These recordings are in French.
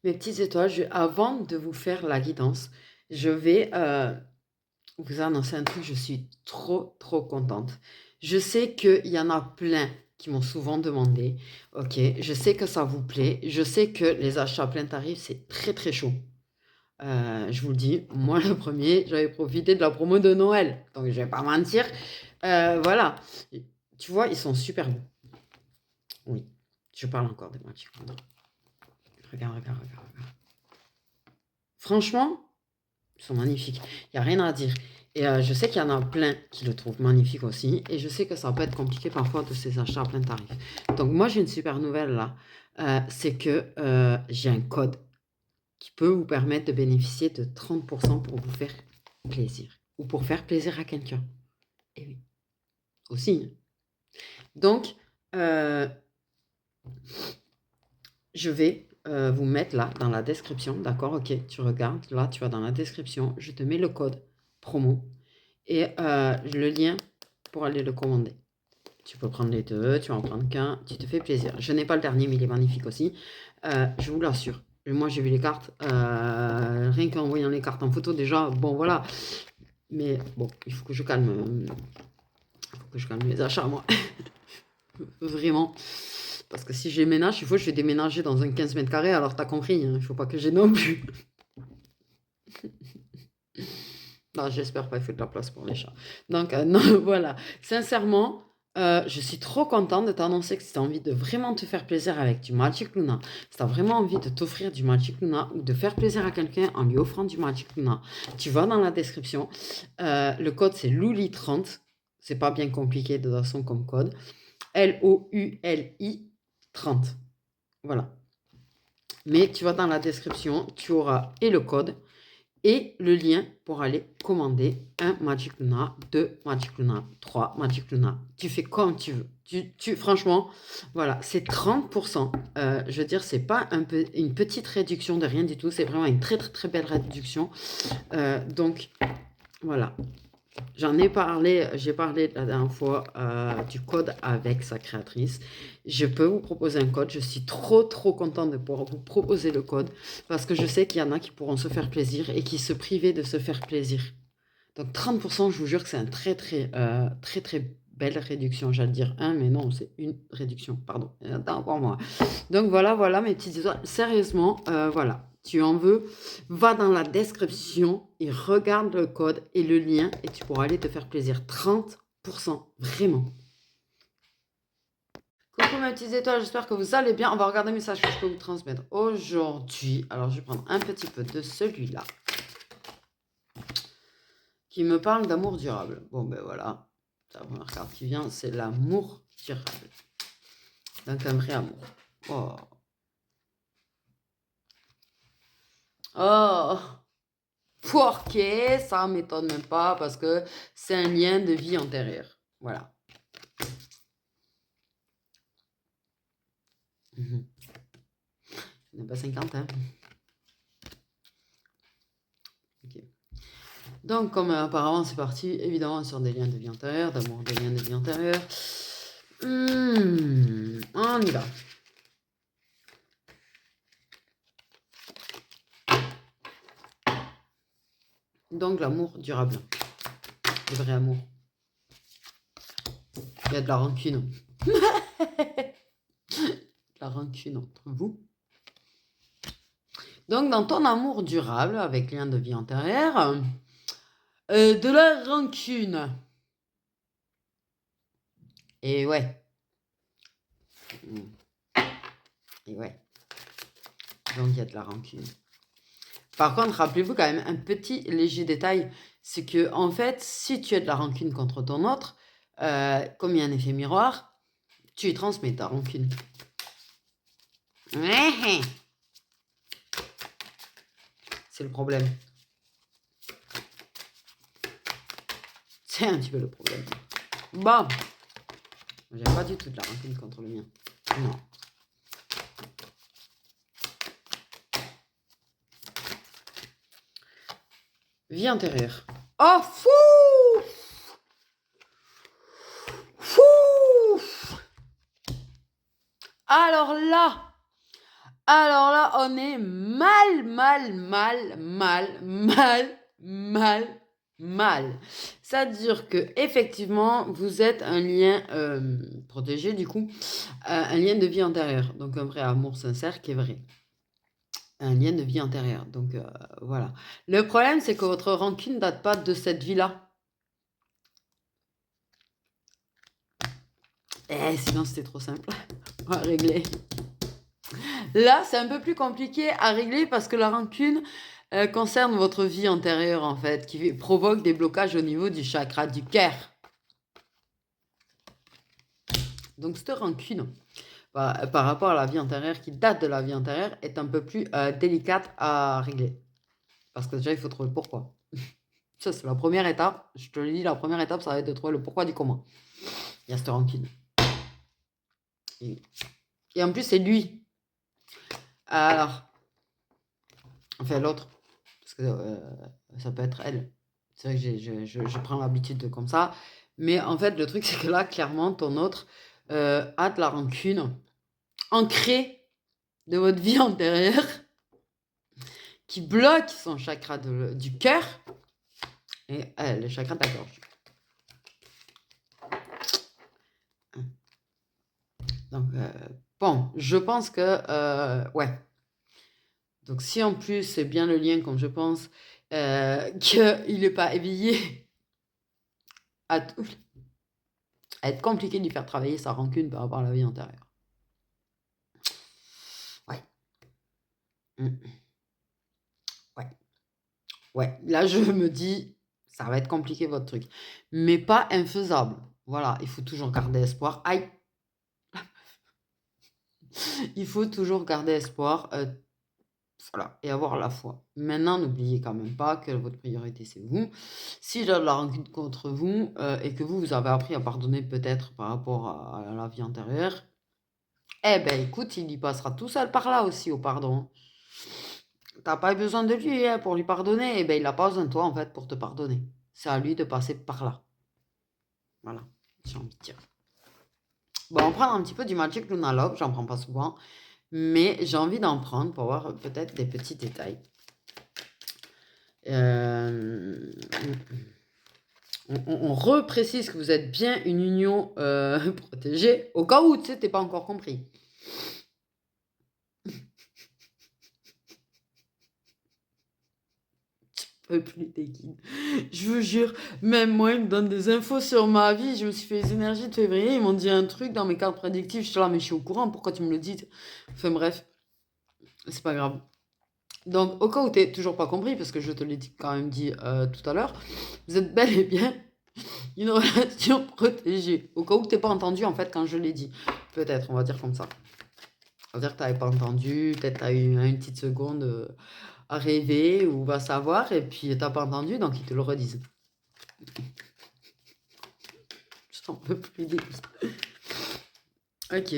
Mes petites étoiles, avant de vous faire la guidance, je vais vous annoncer un truc. Je suis trop, trop contente. Je sais qu'il y en a plein qui m'ont souvent demandé. Ok, je sais que ça vous plaît. Je sais que les achats à plein tarif, c'est très, très chaud. Je vous le dis, moi, le premier, j'avais profité de la promo de Noël. Donc, je vais pas mentir. Voilà. Tu vois, ils sont super beaux. Oui, je parle encore des Magic Luna. Regarde, regarde, regarde, regarde. Franchement, ils sont magnifiques. Il n'y a rien à dire. Et je sais qu'il y en a plein qui le trouvent magnifique aussi. Et je sais que ça peut être compliqué parfois de ces achats à plein tarif. Donc moi, j'ai une super nouvelle là. C'est que j'ai un code qui peut vous permettre de bénéficier de 30% pour vous faire plaisir. Ou pour faire plaisir à quelqu'un. Et oui, aussi. Donc, je vais vous mettre là dans la description. D'accord, ok, tu regardes. Là, tu vas dans la description. Je te mets le code promo et le lien pour aller le commander. Tu peux prendre les deux, tu vas en prendre qu'un, tu te fais plaisir. Je n'ai pas le dernier, mais il est magnifique aussi. Je vous l'assure. Moi, j'ai vu les cartes. Rien qu'en voyant les cartes en photo, déjà, bon, voilà. Mais bon, il faut que je calme. Il faut que je calme les achats, moi. Vraiment. Parce que si je les ménage, il faut que je vais déménager dans un 15 mètres carrés. Alors, t'as compris, hein, il ne faut pas que j'ai non plus. Non, j'espère pas, il faut de la place pour les chats. Donc, non, voilà. Sincèrement, je suis trop contente de t'annoncer que si tu as envie de vraiment te faire plaisir avec du Magic Luna, si tu as vraiment envie de t'offrir du Magic Luna ou de faire plaisir à quelqu'un en lui offrant du Magic Luna, tu vas dans la description. Le code, c'est Louli30. C'est pas bien compliqué de toute façon comme code. Louli 30. Voilà. Mais tu vas dans la description, tu auras et le code et le lien pour aller commander un Magic Luna, 2 Magic Luna, 3 Magic Luna. Tu fais comme tu veux. Franchement, voilà, c'est 30%. Je veux dire, c'est pas une petite réduction de rien du tout. C'est vraiment une très, très, très belle réduction. Donc, voilà. J'en ai parlé, j'ai parlé la dernière fois du code avec sa créatrice. Je peux vous proposer un code. Je suis trop, trop contente de pouvoir vous proposer le code parce que je sais qu'il y en a qui pourront se faire plaisir et qui se privaient de se faire plaisir. Donc 30%, je vous jure que c'est un très, très, très, très belle réduction. J'allais dire un, mais non, c'est une réduction. Pardon. Attends, pour moi. Donc voilà, voilà mes petites étoiles. Sérieusement, voilà. Tu en veux, va dans la description et regarde le code et le lien et tu pourras aller te faire plaisir. 30%, vraiment. Coucou mes petites étoiles, j'espère que vous allez bien. On va regarder un message que je peux vous transmettre aujourd'hui. Alors je vais prendre un petit peu de celui-là qui me parle d'amour durable. Bon ben voilà, la première carte qui vient, c'est l'amour durable. Donc un vrai amour. Oh. Oh. Ok, ça m'étonne même pas parce que c'est un lien de vie antérieure. Voilà. On n'est pas 50, hein. Ok. Donc, comme apparemment c'est parti, évidemment sur des liens de vie antérieure, d'amour des liens de vie antérieure. On y va. Donc, l'amour durable. Le vrai amour. Il y a de la rancune. La rancune entre vous. Donc, dans ton amour durable, avec lien de vie antérieure, de la rancune. Et ouais. Et ouais. Donc, il y a de la rancune. Par contre, rappelez-vous quand même un petit léger détail, c'est que en fait, si tu as de la rancune contre ton autre, comme il y a un effet miroir, tu y transmets ta rancune. C'est le problème. C'est un petit peu le problème. Bon, j'ai pas du tout de la rancune contre le mien. Non. Vie intérieure. Oh, fou! Fou! Alors là, Alors là, on est mal, mal, mal, mal, mal, mal, mal. C'est-à-dire que effectivement, vous êtes un lien protégé, du coup, un lien de vie antérieure. Donc un vrai amour sincère qui est vrai. Un lien de vie antérieure. Donc voilà. Le problème, c'est que votre rancune ne date pas de cette vie-là. Sinon, c'était trop simple à régler. Là, c'est un peu plus compliqué à régler parce que la rancune concerne votre vie antérieure, en fait, qui provoque des blocages au niveau du chakra du cœur. Donc, cette rancune, par rapport à la vie antérieure, qui date de la vie antérieure, est un peu plus délicate à régler. Parce que déjà, il faut trouver le pourquoi. Ça, c'est la première étape. Je te le dis, la première étape, ça va être de trouver le pourquoi du comment. Il y a cette rancune. Et en plus, c'est lui. Alors, enfin, l'autre. Parce que ça peut être elle. C'est vrai que je prends l'habitude de comme ça. Mais en fait, le truc, c'est que là, clairement, ton autre a de la rancune ancrée de votre vie antérieure qui bloque son chakra du cœur et le chakra de la gorge. Donc, bon, je pense que, ouais. Donc, si en plus, c'est bien le lien, comme je pense, qu'il n'est pas éveillé à tout, à être compliqué de lui faire travailler sa rancune par rapport à la vie antérieure. Ouais. Ouais. Ouais. Là, je me dis, ça va être compliqué votre truc. Mais pas infaisable. Voilà, il faut toujours garder espoir. Aïe. Il faut toujours garder espoir. Voilà, et avoir la foi. Maintenant, n'oubliez quand même pas que votre priorité, c'est vous. Si j'ai de la rancune contre vous et que vous avez appris à pardonner peut-être par rapport à la vie antérieure, eh ben écoute, il y passera tout seul par là aussi au pardon. T'as pas eu besoin de lui pour lui pardonner, eh ben il n'a pas besoin de toi en fait pour te pardonner. C'est à lui de passer par là. Voilà, j'ai envie de dire. Bon, on prend un petit peu du Magic Luna Love, j'en prends pas souvent, mais j'ai envie d'en prendre pour voir peut-être des petits détails. On reprécise que vous êtes bien une union protégée, au cas où tu sais, t'es pas encore compris. Plus des guides. Je vous jure, même moi, ils me donnent des infos sur ma vie. Je me suis fait les énergies de février. Ils m'ont dit un truc dans mes cartes prédictives. Je suis là, mais je suis au courant. Pourquoi tu me le dis? Enfin bref, c'est pas grave. Donc, au cas où t'es toujours pas compris, parce que je te l'ai quand même dit tout à l'heure, vous êtes bel et bien une relation protégée. Au cas où t'es pas entendu, en fait, quand je l'ai dit. Peut-être, on va dire comme ça. On va dire que t'avais pas entendu. Peut-être t'as eu une petite seconde à rêver ou va savoir. Et puis, t'as pas entendu, donc ils te le redisent. Je t'en peux plus dire. Ok.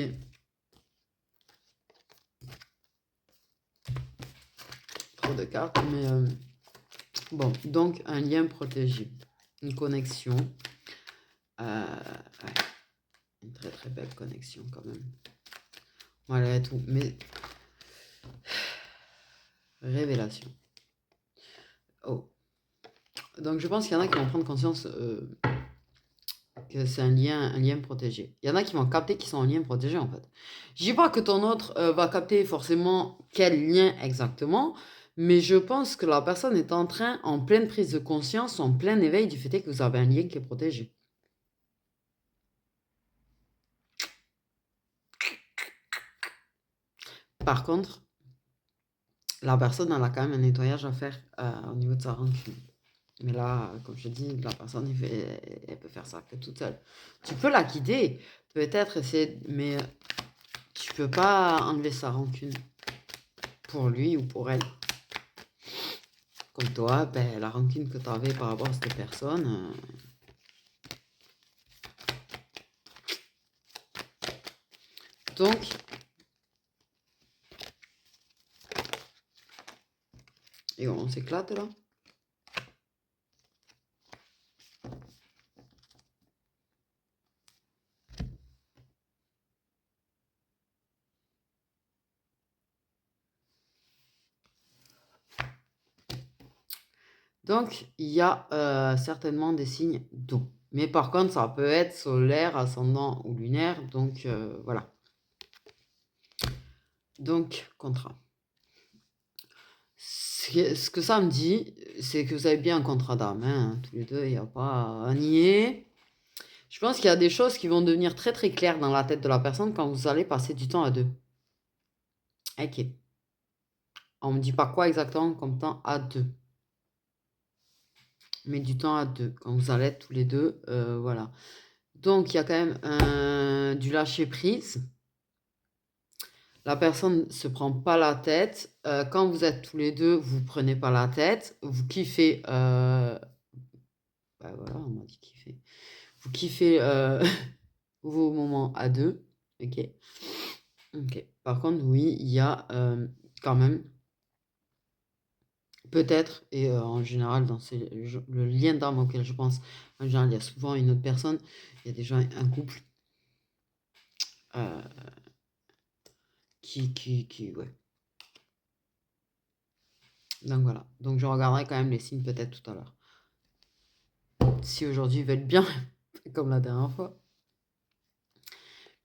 Trop de cartes, mais bon, donc un lien protégé, une connexion, ouais, une très très belle connexion quand même. Voilà tout, mais révélation. Oh, donc je pense qu'il y en a qui vont prendre conscience que c'est un lien protégé. Il y en a qui vont capter qu'ils sont en lien protégé en fait. Je dis pas que ton autre va capter forcément quel lien exactement, mais je pense que la personne est en train, en pleine prise de conscience, en plein éveil du fait que vous avez un lien qui est protégé. Par contre, la personne, elle a quand même un nettoyage à faire au niveau de sa rancune. Mais là, comme je dis, la personne, elle peut faire ça que toute seule. Tu peux la guider, peut-être essayer, mais tu peux pas enlever sa rancune pour lui ou pour elle. Comme toi, ben, la rancune que tu avais par rapport à cette personne. Donc, et on s'éclate là. Donc, il y a certainement des signes d'eau. Mais par contre, ça peut être solaire, ascendant ou lunaire. Donc, voilà. Donc, contrat. Ce que ça me dit, c'est que vous avez bien un contrat d'âme. Hein, tous les deux, il n'y a pas à nier. Je pense qu'il y a des choses qui vont devenir très très claires dans la tête de la personne quand vous allez passer du temps à deux. Ok. On ne me dit pas quoi exactement comme temps à deux. Mais du temps à deux. Quand vous allez être tous les deux, voilà. Donc, il y a quand même du lâcher prise. La personne ne se prend pas la tête. Quand vous êtes tous les deux, vous ne prenez pas la tête. Vous kiffez. Bah voilà, on m'a dit kiffer. Vous kiffez vos moments à deux. Ok. Ok. Par contre, oui, il y a quand même, peut-être, et en général, dans le lien d'âme auquel je pense, en général, il y a souvent une autre personne. Il y a déjà un couple ouais. Donc voilà. Donc je regarderai quand même les signes peut-être tout à l'heure. Si aujourd'hui ils veulent bien, comme la dernière fois.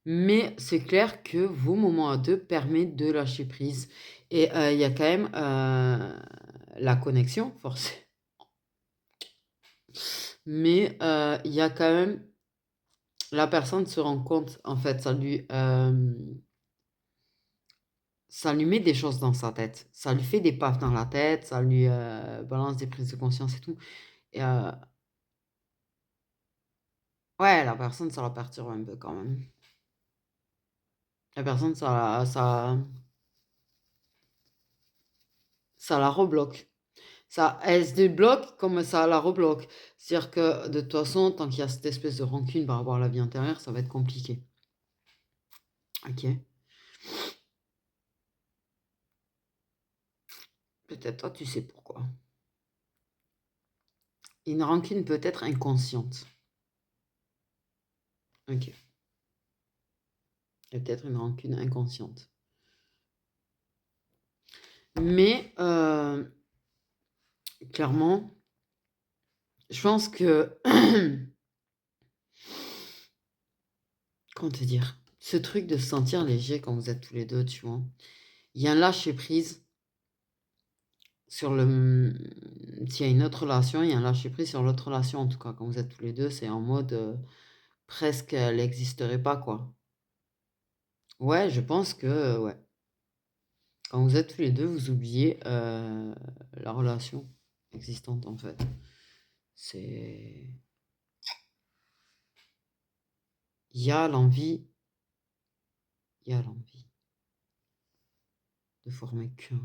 Mais c'est clair que vos moments à deux permettent de lâcher prise. Et il y a quand même la connexion, forcément. Mais il y a quand même... La personne se rend compte, en fait, ça lui met des choses dans sa tête. Ça lui fait des pafs dans la tête, ça lui balance des prises de conscience et tout. Et ouais, la personne, ça la perturbe un peu quand même. La personne, ça la rebloque. Elle se débloque comme ça la rebloque. C'est-à-dire que de toute façon, tant qu'il y a cette espèce de rancune par rapport à la vie intérieure, ça va être compliqué. Ok. Peut-être toi, tu sais pourquoi. Une rancune peut être inconsciente. Ok. Il y a peut-être une rancune inconsciente. Mais clairement, je pense que... Comment te dire? Ce truc de se sentir léger quand vous êtes tous les deux, tu vois. Il y a un lâcher prise sur s'il y a une autre relation, il y a un lâcher prise sur l'autre relation. En tout cas, quand vous êtes tous les deux, c'est en mode presque elle n'existerait pas, quoi. Ouais, je pense que ouais. Quand vous êtes tous les deux, vous oubliez la relation existante, en fait. C'est... Il y a l'envie de former qu'un.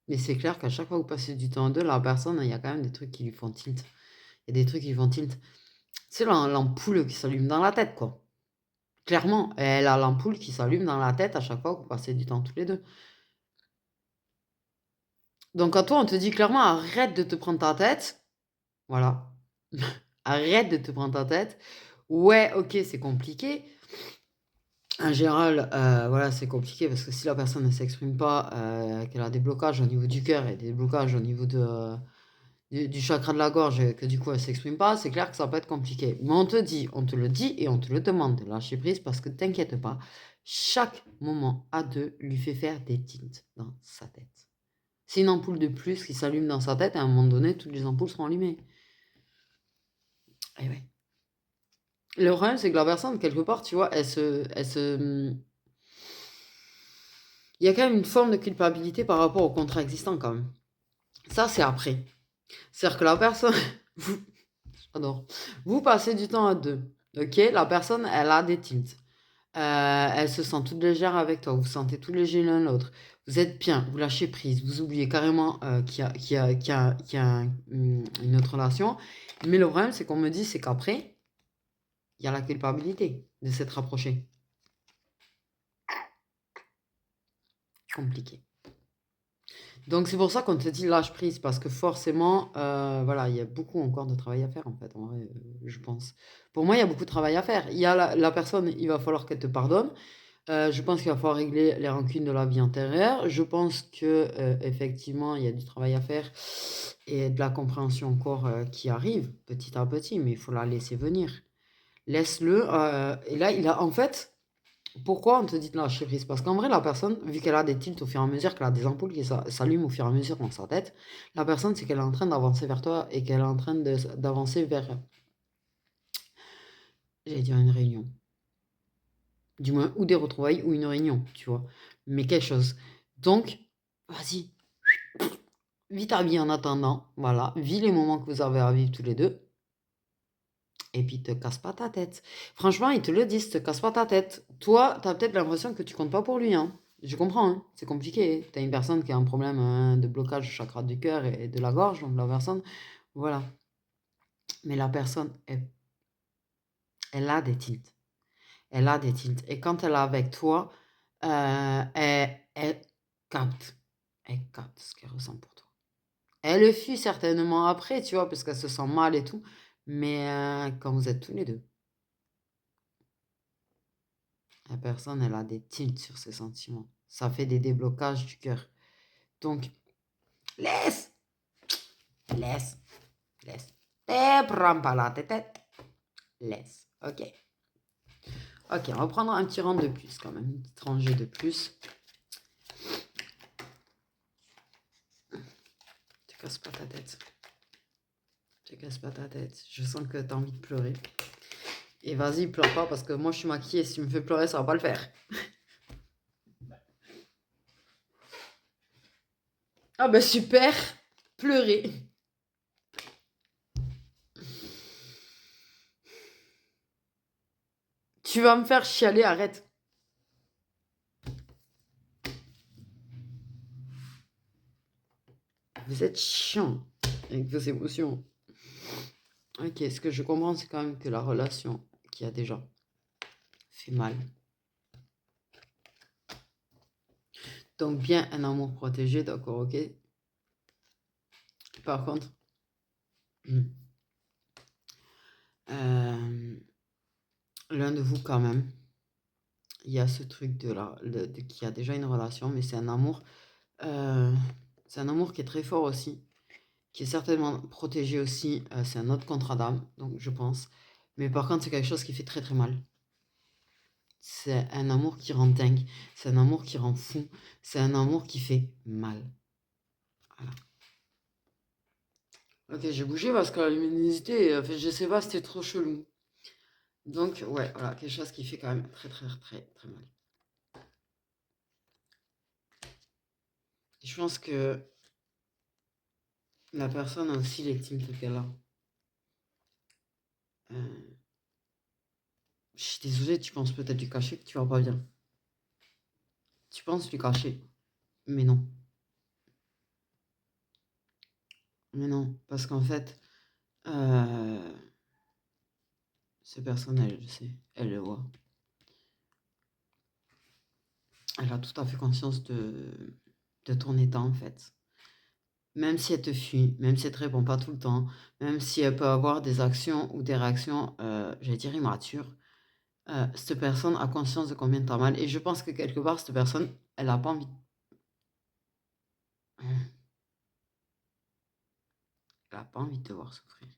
Mais c'est clair qu'à chaque fois que vous passez du temps à deux, la personne, il y a quand même des trucs qui lui font tilt. Il y a des trucs qui lui font tilt. C'est l'ampoule qui s'allume dans la tête, quoi. Clairement, elle a l'ampoule qui s'allume dans la tête à chaque fois que vous passez du temps tous les deux. Donc à toi, on te dit clairement, arrête de te prendre ta tête. Voilà. Arrête de te prendre ta tête. Ouais, ok, c'est compliqué. En général, voilà, c'est compliqué parce que si la personne ne s'exprime pas, qu'elle a des blocages au niveau du cœur et des blocages au niveau du chakra de la gorge, et que du coup elle ne s'exprime pas, c'est clair que ça peut être compliqué. Mais on te le dit et on te le demande de lâcher prise parce que t'inquiète pas, chaque moment à deux lui fait faire des tintes dans sa tête. C'est une ampoule de plus qui s'allume dans sa tête, et à un moment donné, toutes les ampoules seront allumées. Et ouais. Le problème, c'est que la personne, quelque part, tu vois, il y a quand même une forme de culpabilité par rapport au contrat existant, quand même. Ça, c'est après. C'est-à-dire que la personne... J'adore. Vous passez du temps à deux. Ok? La personne, elle a des tilts. Elle se sent toute légère avec toi. Vous vous sentez tout léger l'un l'autre. Vous êtes bien. Vous lâchez prise. Vous oubliez carrément qu'il y a une autre relation. Mais le problème, c'est qu'on me dit, c'est qu'après, il y a la culpabilité de s'être rapproché. Compliqué. Donc c'est pour ça qu'on te dit lâche prise, parce que forcément, voilà, il y a beaucoup encore de travail à faire en fait, en vrai, je pense. Pour moi, il y a beaucoup de travail à faire. Il y a la personne, il va falloir qu'elle te pardonne. Je pense qu'il va falloir régler les rancunes de la vie antérieure. Je pense que, effectivement, il y a du travail à faire et de la compréhension encore, qui arrive petit à petit, mais il faut la laisser venir. Laisse-le, et là, il a en fait, pourquoi on te dit de lâcher prise? Parce qu'en vrai, la personne, vu qu'elle a des tilts au fur et à mesure, qu'elle a des ampoules qui s'allument au fur et à mesure dans sa tête, la personne, c'est qu'elle est en train d'avancer vers toi et qu'elle est en train d'avancer vers, j'allais dire une réunion. Du moins, ou des retrouvailles ou une réunion, tu vois. Mais quelque chose. Donc, vas-y, vis ta vie en attendant. Voilà, vis les moments que vous avez à vivre tous les deux. Et puis, te casse pas ta tête. Franchement, ils te le disent, te casse pas ta tête. Toi, t'as peut-être l'impression que tu comptes pas pour lui, hein. Je comprends, hein. C'est compliqué. T'as une personne qui a un problème de blocage du chakra du cœur et de la gorge, donc la personne, voilà. Mais la personne, elle a des tilts. Elle a des tilts. Et quand elle est avec toi, elle capte. Elle capte ce qu'elle ressent pour toi. Elle le fuit certainement après, tu vois, parce qu'elle se sent mal et tout. Mais quand vous êtes tous les deux, la personne, elle a des tilts sur ses sentiments. Ça fait des déblocages du cœur. Donc, laisse, laisse, laisse. Et prends pas la tête. Laisse. Ok. Ok, on va prendre un petit rang de plus quand même. Une petite rangée de plus. Te casse pas ta tête. Te casse pas ta tête. Je sens que t'as envie de pleurer. Et vas-y, pleure pas parce que moi je suis maquillée. Si tu me fais pleurer, ça va pas le faire. Ah bah super. Pleurer. Tu vas me faire chialer, arrête. Vous êtes chiant avec vos émotions. Ok, ce que je comprends, c'est quand même que la relation qui a déjà fait mal. Donc bien un amour protégé, d'accord, ok. Par contre, l'un de vous quand même, il y a ce truc qui a déjà une relation, mais c'est un amour qui est très fort aussi, qui est certainement protégé aussi. C'est un autre contrat d'âme, donc je pense. Mais par contre, c'est quelque chose qui fait très très mal. C'est un amour qui rend dingue, c'est un amour qui rend fou, c'est un amour qui fait mal. Voilà. Ok, j'ai bougé parce que la luminosité, enfin, je sais pas, c'était trop chelou. Donc, ouais, voilà, quelque chose qui fait quand même très très très très mal. Et je pense que la personne a aussi les teams qu'elle a. Je suis désolée, tu penses peut-être lui cacher que tu vas pas bien. Tu penses lui cacher, mais non. Mais non, parce qu'en fait, cette personne, elle le sait, elle le voit. Elle a tout à fait conscience de ton état, en fait. Même si elle te fuit, même si elle te répond pas tout le temps, même si elle peut avoir des actions ou des réactions, j'allais dire immatures, cette personne a conscience de combien t'as mal. Et je pense que quelque part, cette personne, elle a pas envie. Elle a pas envie de te voir souffrir.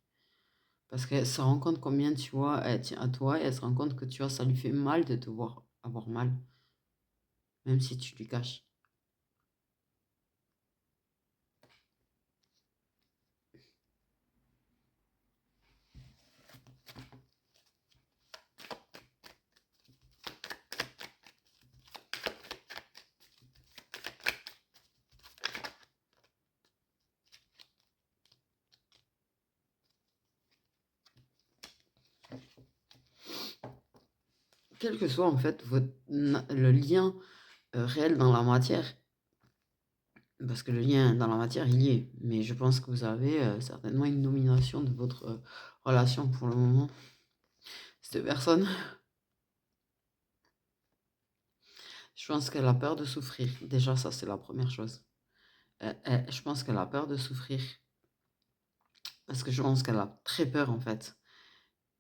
Parce qu'elle se rend compte combien tu vois, elle tient à toi et elle se rend compte que tu vois, ça lui fait mal de te voir avoir mal, même si tu lui caches. Quel que soit en fait le lien réel dans la matière, parce que le lien dans la matière, il y est, mais je pense que vous avez certainement une domination de votre relation pour le moment. Cette personne, je pense qu'elle a peur de souffrir. Déjà, ça, c'est la première chose. je pense qu'elle a peur de souffrir. Parce que je pense qu'elle a très peur, en fait,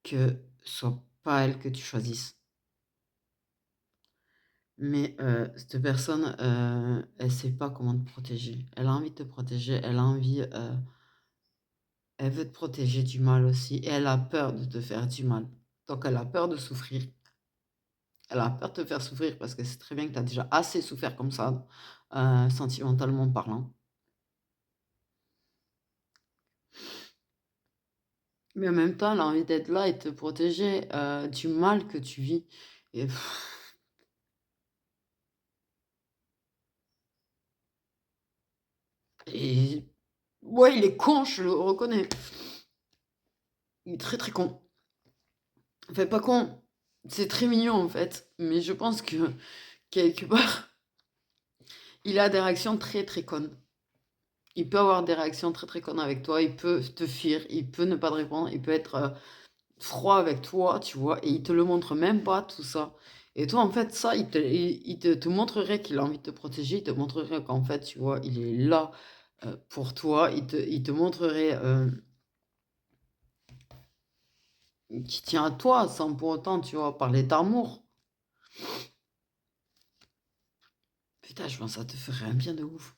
que ce soit pas elle que tu choisisses. Mais cette personne, elle sait pas comment te protéger. Elle a envie de te protéger, elle veut te protéger du mal aussi et elle a peur de te faire du mal. Donc elle a peur de souffrir. Elle a peur de te faire souffrir parce que c'est très bien que tu as déjà assez souffert comme ça, sentimentalement parlant. Mais en même temps, elle a envie d'être là et de te protéger, du mal que tu vis et et ouais, il est con, je le reconnais. Il est très, très con. Enfin, pas con, c'est très mignon en fait, mais je pense que quelque part, il a des réactions très, très connes. Il peut avoir des réactions très, très connes avec toi, il peut te fuir, il peut ne pas te répondre, il peut être, froid avec toi, tu vois? Et il te le montre même pas tout ça. Et toi, en fait, ça, il te montrerait qu'il a envie de te protéger, il te montrerait qu'en fait, tu vois, il est là, pour toi, il te montrerait, qu'il tient à toi sans pour autant, tu vois, parler d'amour. Putain, je pense que ça te ferait un bien de ouf.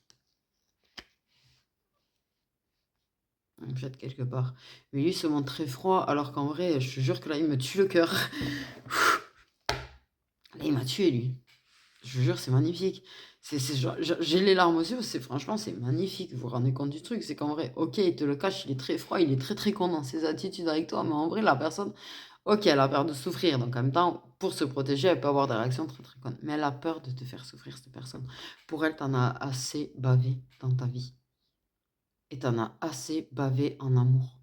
En fait, quelque part. Mais lui se montre très froid, alors qu'en vrai, je te jure que là, il me tue le cœur. Là, il m'a tué, lui. Je vous jure, c'est magnifique. J'ai les larmes aux yeux, franchement, c'est magnifique. Vous vous rendez compte du truc, c'est qu'en vrai, ok, il te le cache, il est très froid, il est très très con dans ses attitudes avec toi, mais en vrai, la personne, ok, elle a peur de souffrir, donc en même temps, pour se protéger, elle peut avoir des réactions très très connes, mais elle a peur de te faire souffrir, cette personne. Pour elle, t'en as assez bavé dans ta vie, et t'en as assez bavé en amour.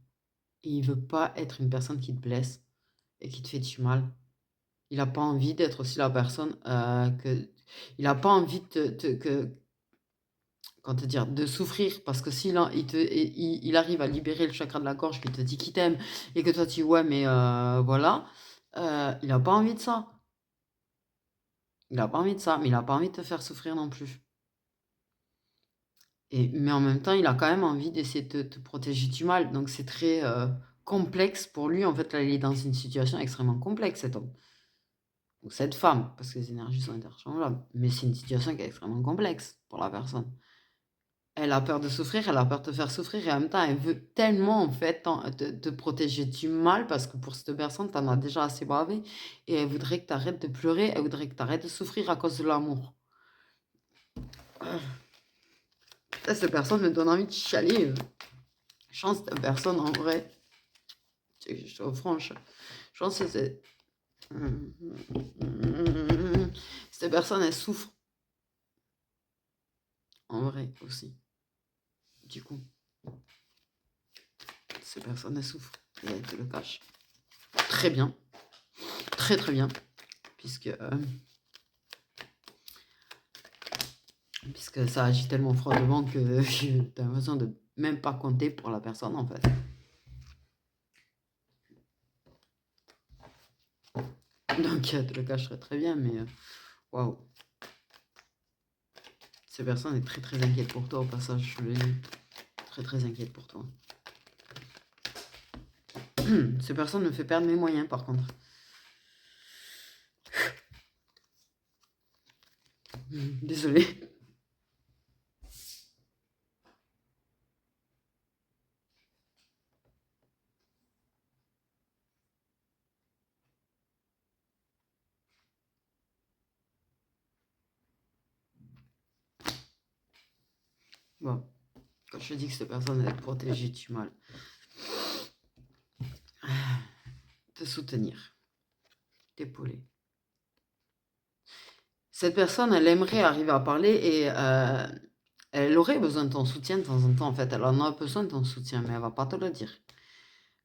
Et il veut pas être une personne qui te blesse et qui te fait du mal. Il a pas envie d'être aussi la personne, que il a pas envie de comment te dire? De souffrir parce que s'il en il te et il arrive à libérer le chakra de la gorge, qu'il te dit qu'il t'aime et que toi tu dis: «Ouais, mais voilà», il a pas envie de ça. Il a pas envie de ça, mais il a pas envie de te faire souffrir non plus mais en même temps, il a quand même envie d'essayer de te protéger du mal, donc c'est très, complexe pour lui. En fait, là, il est dans une situation extrêmement complexe, cet homme ou cette femme, parce que les énergies sont interchangeables, mais c'est une situation qui est extrêmement complexe pour la personne. Elle a peur de souffrir, elle a peur de te faire souffrir et en même temps, elle veut tellement en fait te protéger du mal parce que pour cette personne, tu en as déjà assez bravé et elle voudrait que tu arrêtes de pleurer, elle voudrait que tu arrêtes de souffrir à cause de l'amour. Ça, cette personne me donne envie de chialer. Je pense que cette personne, en vrai, je suis franche, je pense que c'est... Cette personne, elle souffre, en vrai, aussi. Du coup, cette personne, elle souffre et elle te le cache. Très bien, très très bien, puisque... puisque ça agit tellement froidement que tu as l'impression de même pas compter pour la personne en fait. Donc elle te le cacherait très bien, mais waouh. Cette personne est très très inquiète pour toi au passage, je le dis. Très très inquiète pour toi. Cette personne me fait perdre mes moyens par contre. Désolé. Bon, quand je te dis que cette personne est protégée du mal, te soutenir, t'épauler. Cette personne, elle aimerait arriver à parler et elle aurait besoin de ton soutien de temps en temps en fait. Elle en a besoin de ton soutien, mais elle va pas te le dire.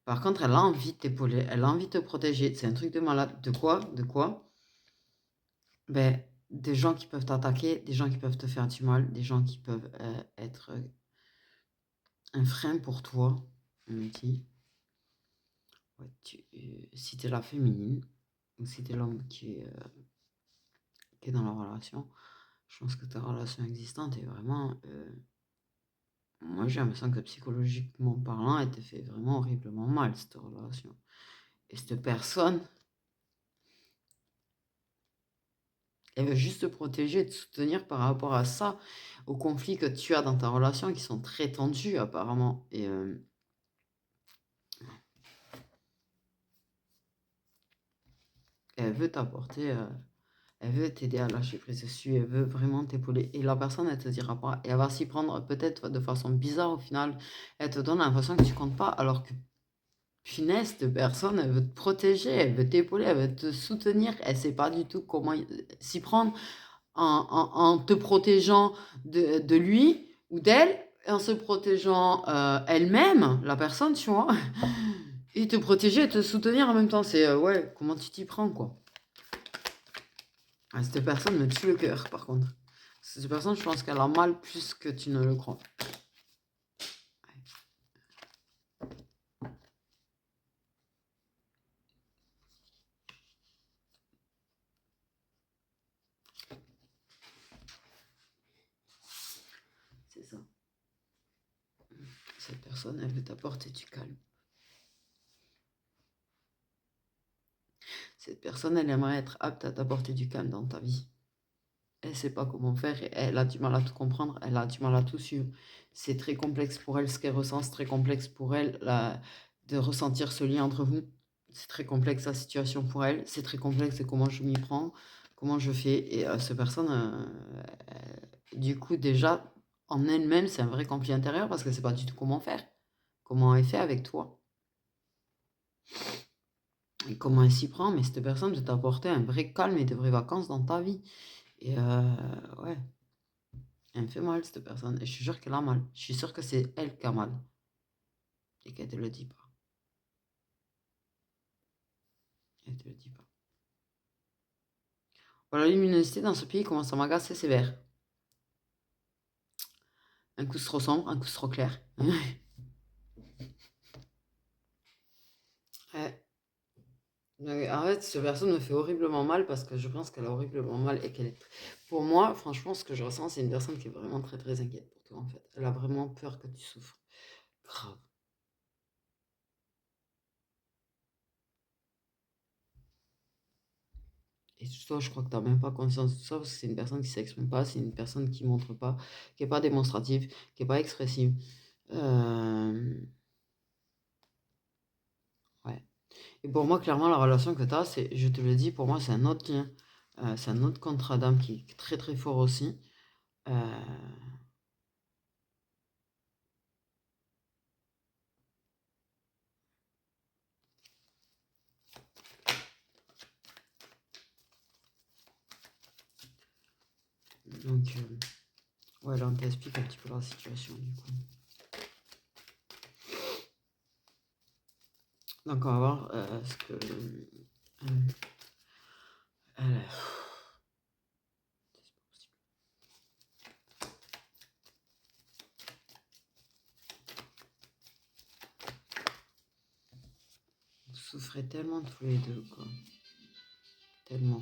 Par contre, elle a envie de t'épauler, elle a envie de te protéger. C'est un truc de malade. De quoi? De quoi? Ben, des gens qui peuvent t'attaquer, des gens qui peuvent te faire du mal, des gens qui peuvent être un frein pour toi, on me dit. Ouais, si tu es la féminine, ou si tu es l'homme qui est dans la relation, je pense que ta relation existante est vraiment Moi, j'ai l'impression que psychologiquement parlant, elle te fait vraiment horriblement mal, cette relation. Et cette personne, elle veut juste te protéger, te soutenir par rapport à ça, aux conflits que tu as dans ta relation qui sont très tendus apparemment. Et elle veut t'apporter, elle veut t'aider à lâcher prise dessus, elle veut vraiment t'épauler. Et la personne, elle te dira pas, et elle va s'y prendre peut-être de façon bizarre au final. Elle te donne l'impression que tu comptes pas, alors que punaise, cette personne, elle veut te protéger, elle veut t'épauler, elle veut te soutenir. Elle sait pas du tout comment s'y prendre en te protégeant de lui ou d'elle, et en se protégeant elle-même, la personne, tu vois. Et te protéger et te soutenir en même temps. C'est, ouais, comment tu t'y prends, quoi. Ah, cette personne me tue le cœur, par contre. Cette personne, je pense qu'elle a mal plus que tu ne le crois. C'est ça. Cette personne, elle veut t'apporter du calme. Cette personne, elle aimerait être apte à t'apporter du calme dans ta vie. Elle ne sait pas comment faire, et elle a du mal à tout comprendre, elle a du mal à tout suivre. C'est très complexe pour elle ce qu'elle ressent, c'est très complexe pour elle de ressentir ce lien entre vous. C'est très complexe la situation pour elle, c'est très complexe de comment je m'y prends, comment je fais. Et cette personne, du coup, déjà, en elle-même, c'est un vrai conflit intérieur parce que c'est pas du tout comment faire, comment elle fait avec toi. Et comment elle s'y prend, mais cette personne peut t'apporter un vrai calme et de vraies vacances dans ta vie. Et ouais, elle me fait mal, cette personne. Et je suis sûre qu'elle a mal. Je suis sûre que c'est elle qui a mal. Et qu'elle te le dit pas. Elle te le dit pas. Voilà, la luminosité dans ce pays commence à m'agacer sévère. Un coup c'est trop sombre, un coup c'est trop clair. Ouais. En fait, cette personne me fait horriblement mal parce que je pense qu'elle a horriblement mal et qu'elle est... Pour moi, franchement, ce que je ressens, c'est une personne qui est vraiment très très inquiète pour toi, en fait. Elle a vraiment peur que tu souffres. Grave. Et toi, je crois que tu n'as même pas conscience de ça parce que c'est une personne qui ne s'exprime pas, c'est une personne qui ne montre pas, qui n'est pas démonstrative, qui n'est pas expressive. Ouais. Et pour moi, clairement, la relation que tu as, c'est, je te le dis, pour moi, c'est un autre lien. C'est un autre contrat d'âme qui est très très fort aussi. Euh, donc, ouais, là, on t'explique un petit peu la situation du coup. Donc, on va voir ce que. Euh, vous souffrez tellement tous les deux, quoi. Tellement.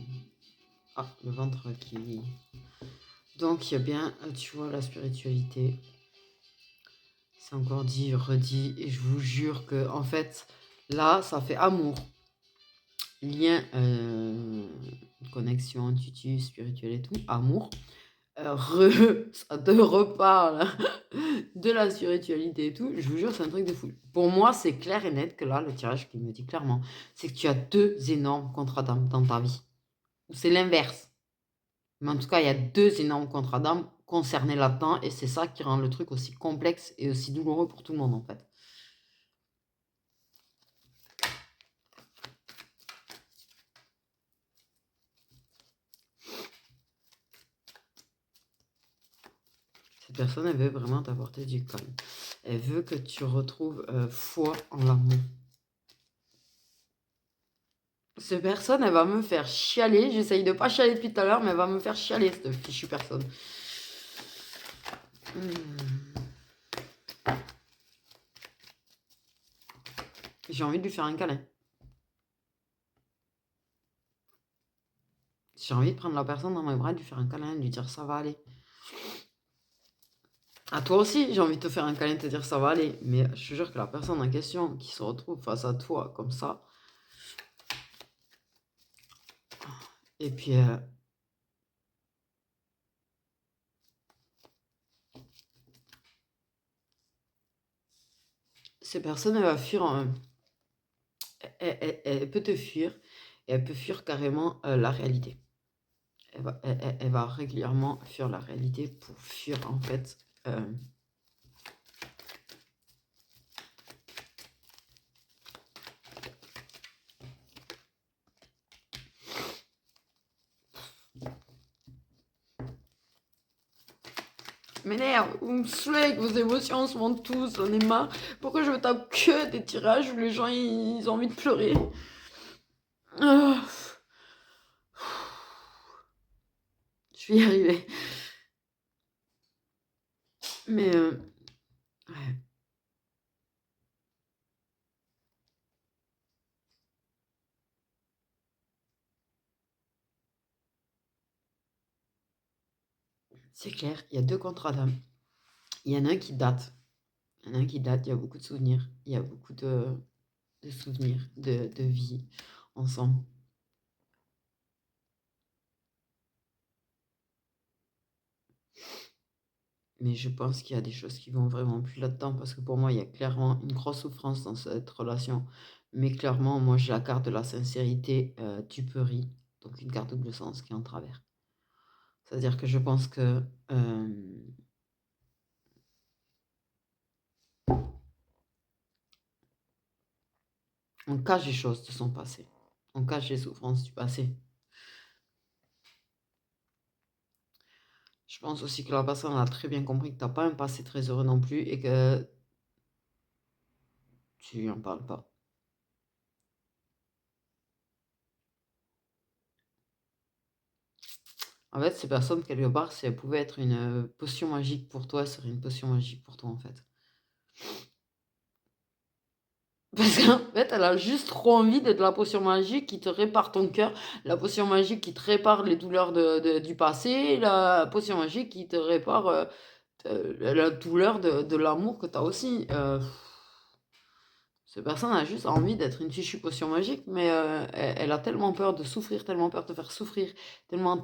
Ah, le ventre qui. Donc, il y a bien, tu vois, la spiritualité. C'est encore dit, redit, et je vous jure que, en fait, là, ça fait amour. Lien, connexion, tutu, spirituel et tout, amour. Ça te reparle de la spiritualité et tout. Je vous jure, c'est un truc de fou. Pour moi, c'est clair et net que là, le tirage qui me dit clairement, c'est que tu as deux énormes contrats d'âme dans ta vie. Ou c'est l'inverse. Mais en tout cas, il y a deux énormes contrats d'âme concernés là-dedans, et c'est ça qui rend le truc aussi complexe et aussi douloureux pour tout le monde, en fait. Cette personne, elle veut vraiment t'apporter du calme. Elle veut que tu retrouves foi en l'amour. Cette personne, elle va me faire chialer. J'essaye de pas chialer depuis tout à l'heure, mais elle va me faire chialer, cette fichue personne. J'ai envie de lui faire un câlin. J'ai envie de prendre la personne dans mes bras, de lui faire un câlin, de lui dire ça va aller. À toi aussi, j'ai envie de te faire un câlin, te dire ça va aller. Mais je te jure que la personne en question qui se retrouve face à toi comme ça, et puis ces personnes, elle va fuir, elle peut te fuir, et elle peut fuir carrément la réalité. Elle va régulièrement fuir la réalité pour fuir en fait. M'énerve, vous me saoulez avec vos émotions en ce moment tous, j'en ai marre. Pourquoi je me tape que des tirages où les gens ils ont envie de pleurer? Ah, je vais y arriver. Mais ouais. C'est clair, il y a deux contrats d'âme. Il y en a un qui date. Il y en a un qui date, il y a beaucoup de souvenirs. Il y a beaucoup de souvenirs, de vie ensemble. Mais je pense qu'il y a des choses qui vont vraiment plus là-dedans parce que pour moi, il y a clairement une grosse souffrance dans cette relation. Mais clairement, moi, j'ai la carte de la sincérité du riz, donc une carte double sens qui est en travers. C'est-à-dire que je pense que on cache les choses de son passé. On cache les souffrances du passé. Je pense aussi que la personne a très bien compris que tu n'as pas un passé très heureux non plus et que tu lui en parles pas. En fait, ces personnes, quelque part, si elles pouvaient être une potion magique pour toi, elles seraient une potion magique pour toi, en fait. Parce qu'en fait, elle a juste trop envie d'être la potion magique qui te répare ton cœur, la potion magique qui te répare les douleurs du passé, la potion magique qui te répare la douleur de l'amour que tu as aussi. Cette personne a juste envie d'être une fichue potion magique, mais elle a tellement peur de souffrir, tellement peur de faire souffrir, tellement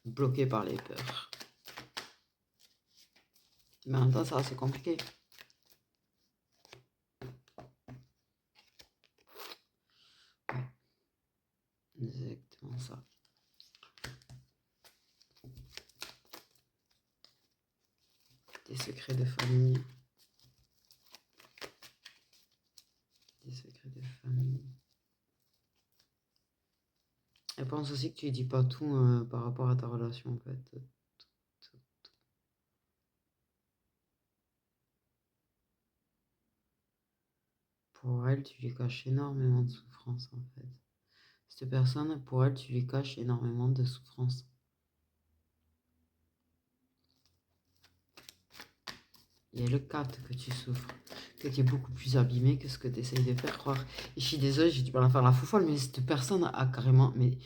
bloquée par les peurs. Mais en même temps, c'est compliqué. Ouais. Exactement ça. Des secrets de famille. Des secrets de famille. Elle pense aussi que tu lui dis pas tout par rapport à ta relation, en fait. Pour elle, tu lui caches énormément de souffrance, en fait. Cette personne, pour elle, tu lui caches énormément de souffrance. Et elle capte que tu souffres, que tu es beaucoup plus abîmé que ce que tu essayes de faire croire. Et je suis désolée, j'ai du mal à faire la foufolle, mais cette personne a carrément... Mais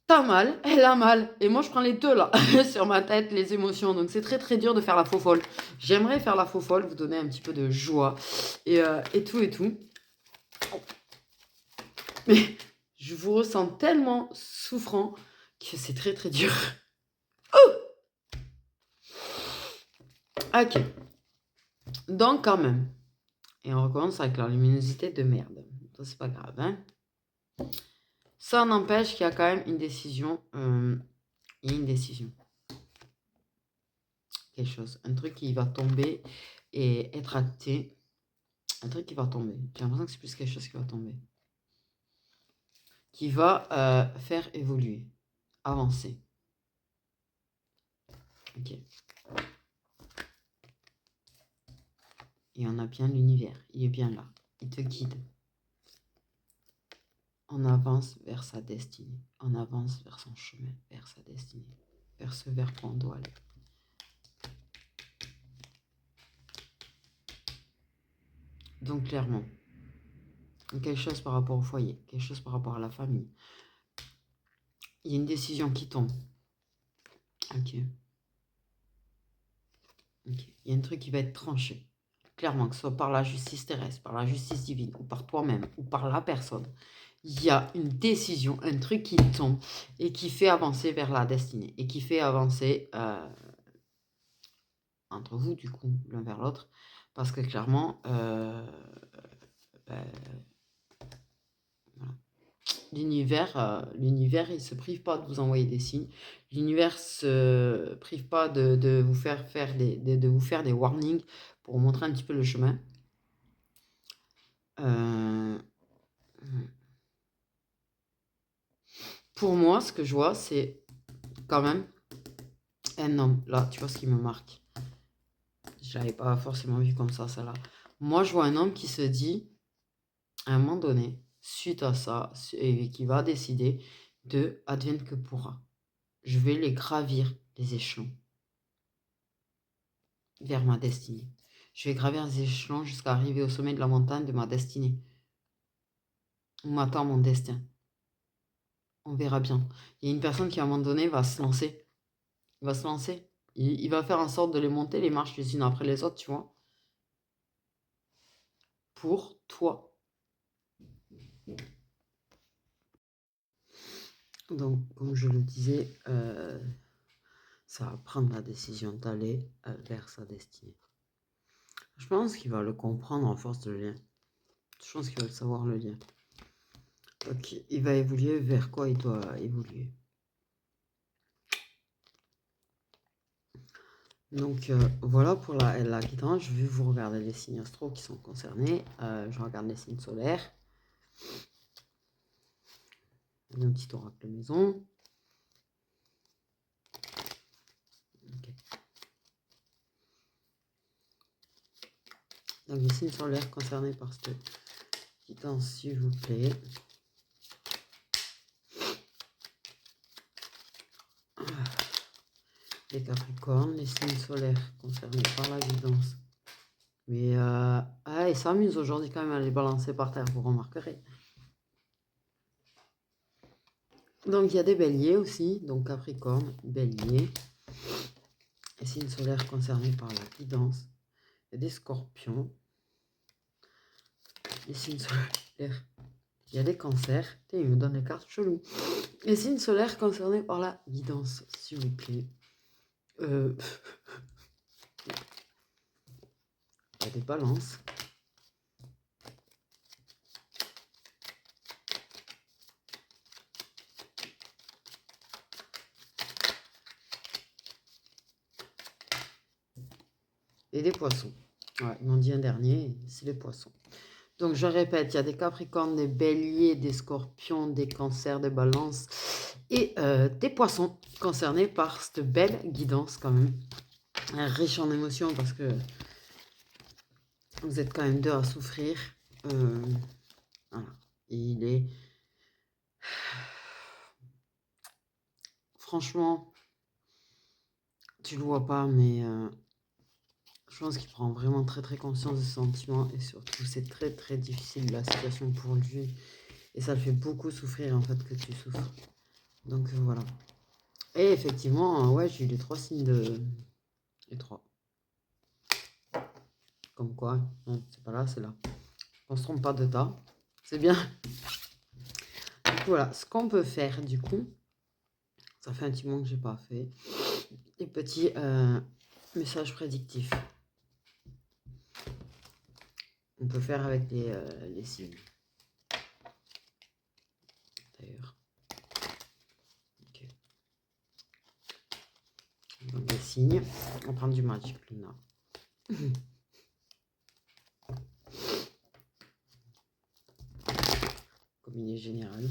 t'as mal, elle a mal. Et moi, je prends les deux, là, sur ma tête, les émotions. Donc, c'est très, très dur de faire la faux-folle. J'aimerais faire la faux-folle, vous donner un petit peu de joie et tout. Mais je vous ressens tellement souffrant que c'est très, très dur. Oh ok. Donc, quand même. Et on recommence avec la luminosité de merde. Ça, c'est pas grave, hein. Ça n'empêche qu'il y a quand même une décision. Il y a une décision. Quelque chose. Un truc qui va tomber et être acté. Un truc qui va tomber. J'ai l'impression que c'est plus quelque chose qui va tomber. Qui va faire évoluer. Avancer. Ok. Et on a bien l'univers. Il est bien là. Il te guide. On avance vers sa destinée. On avance vers son chemin, vers sa destinée. Vers ce vers quoi on doit aller. Donc clairement, quelque chose par rapport au foyer, quelque chose par rapport à la famille, Il y a une décision qui tombe. Ok. Ok. Il y a un truc qui va être tranché. Clairement, que ce soit par la justice terrestre, par la justice divine, ou par toi-même, ou par la personne. Il y a une décision, un truc qui tombe et qui fait avancer vers la destinée. Et qui fait avancer entre vous, du coup, l'un vers l'autre. Parce que clairement, ben, voilà. L'univers, il se prive pas de vous envoyer des signes. L'univers se prive pas de vous faire de vous faire des warnings pour vous montrer un petit peu le chemin. Euh, pour moi, ce que je vois, c'est quand même un homme. Là, tu vois ce qui me marque. Je l'avais pas forcément vu comme ça, celle-là. Moi, je vois un homme qui se dit, à un moment donné, suite à ça, et qui va décider de advienne que pourra. Je vais les gravir, les échelons, vers ma destinée. Je vais gravir les échelons jusqu'à arriver au sommet de la montagne de ma destinée. Où m'attend mon destin. On verra bien. Il y a une personne qui, à un moment donné, va se lancer. Il va se lancer. Il va faire en sorte de les monter, les marches les unes après les autres, tu vois. Pour toi. Donc, comme je le disais, ça va prendre la décision d'aller vers sa destinée. Je pense qu'il va le comprendre en force de lien. Je pense qu'il va savoir le lien. Donc, il va évoluer vers quoi il doit évoluer. Donc, voilà pour la guidance. Je vais vous regarder les signes astro qui sont concernés. Je regarde les signes solaires. Un petit oracle maison. Okay. Donc, les signes solaires concernés par cette guidance, s'il vous plaît. Les Capricornes, les signes solaires concernés par la guidance. Mais il s'amuse aujourd'hui quand même à les balancer par terre, vous remarquerez. Donc il y a des béliers aussi, donc Capricorne, bélier. Les signes solaires concernés par la guidance. Il y a des scorpions. Les signes solaires. Il y a des cancers. Il me donne les cartes cheloues. Les signes solaires concernés par la guidance, s'il vous plaît. Il y a des balances. Et des poissons. Ouais, ils m'ont dit un dernier, c'est les poissons. Donc je répète, il y a des capricornes, des béliers, des scorpions, des cancers, des balances et des poissons concernés par cette belle guidance quand même. Riche en émotions parce que vous êtes quand même deux à souffrir. Voilà. Et il est... Franchement, tu le vois pas, mais je pense qu'il prend vraiment très très conscience de ses sentiments et surtout c'est très très difficile la situation pour lui. Et ça le fait beaucoup souffrir en fait que tu souffres. Donc voilà. Et effectivement, ouais, j'ai eu les 3 signes de... Les 3. Comme quoi, hein, c'est pas là, c'est là. On se trompe pas de tas. C'est bien. Du coup, voilà, ce qu'on peut faire, du coup, ça fait un petit moment que j'ai pas fait, des petits messages prédictifs. On peut faire avec les signes. D'ailleurs. Ok. Donc les signes, on prend du Magic Luna. Combiné général.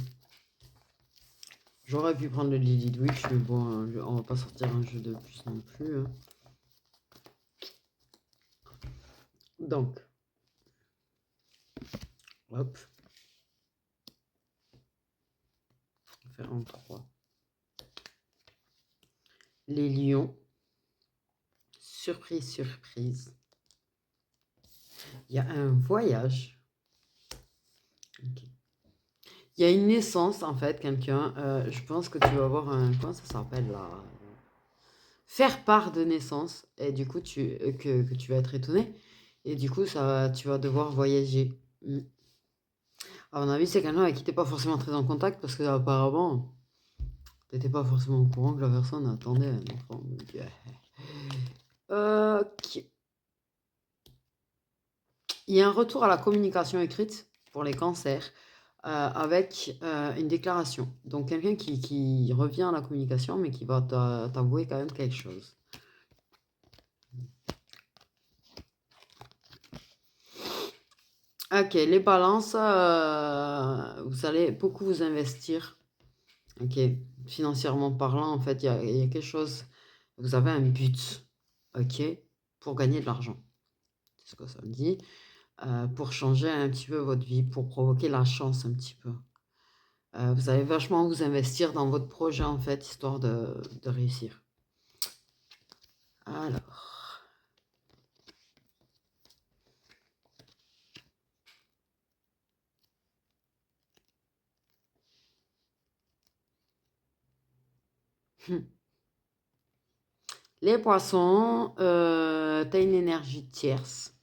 J'aurais pu prendre le Lilith Witch, mais bon, on va pas sortir un jeu de plus non plus. Hein. Donc, hop. On va faire en 3. Les lions. Surprise, surprise. Il y a un voyage. Okay. Il y a une naissance, en fait, quelqu'un. Je pense que tu vas avoir un... Comment ça s'appelle là? Faire part de naissance. Et du coup, que tu vas être étonné. Et du coup, tu vas devoir voyager. Mm. À mon avis, c'est quelqu'un avec qui tu n'es pas forcément très en contact parce que apparemment, tu n'étais pas forcément au courant que la personne attendait un enfant. Donc, ok. Il y a un retour à la communication écrite pour les cancers avec une déclaration. Donc quelqu'un qui revient à la communication mais qui va t'avouer quand même quelque chose. Ok, les balances, vous allez beaucoup vous investir. Ok, financièrement parlant, en fait, il y a quelque chose, vous avez un but, ok, pour gagner de l'argent. C'est ce que ça me dit. Pour changer un petit peu votre vie, pour provoquer la chance un petit peu. Vous allez vachement vous investir dans votre projet, en fait, histoire de réussir. Alors. Les poissons, tu as une énergie tierce.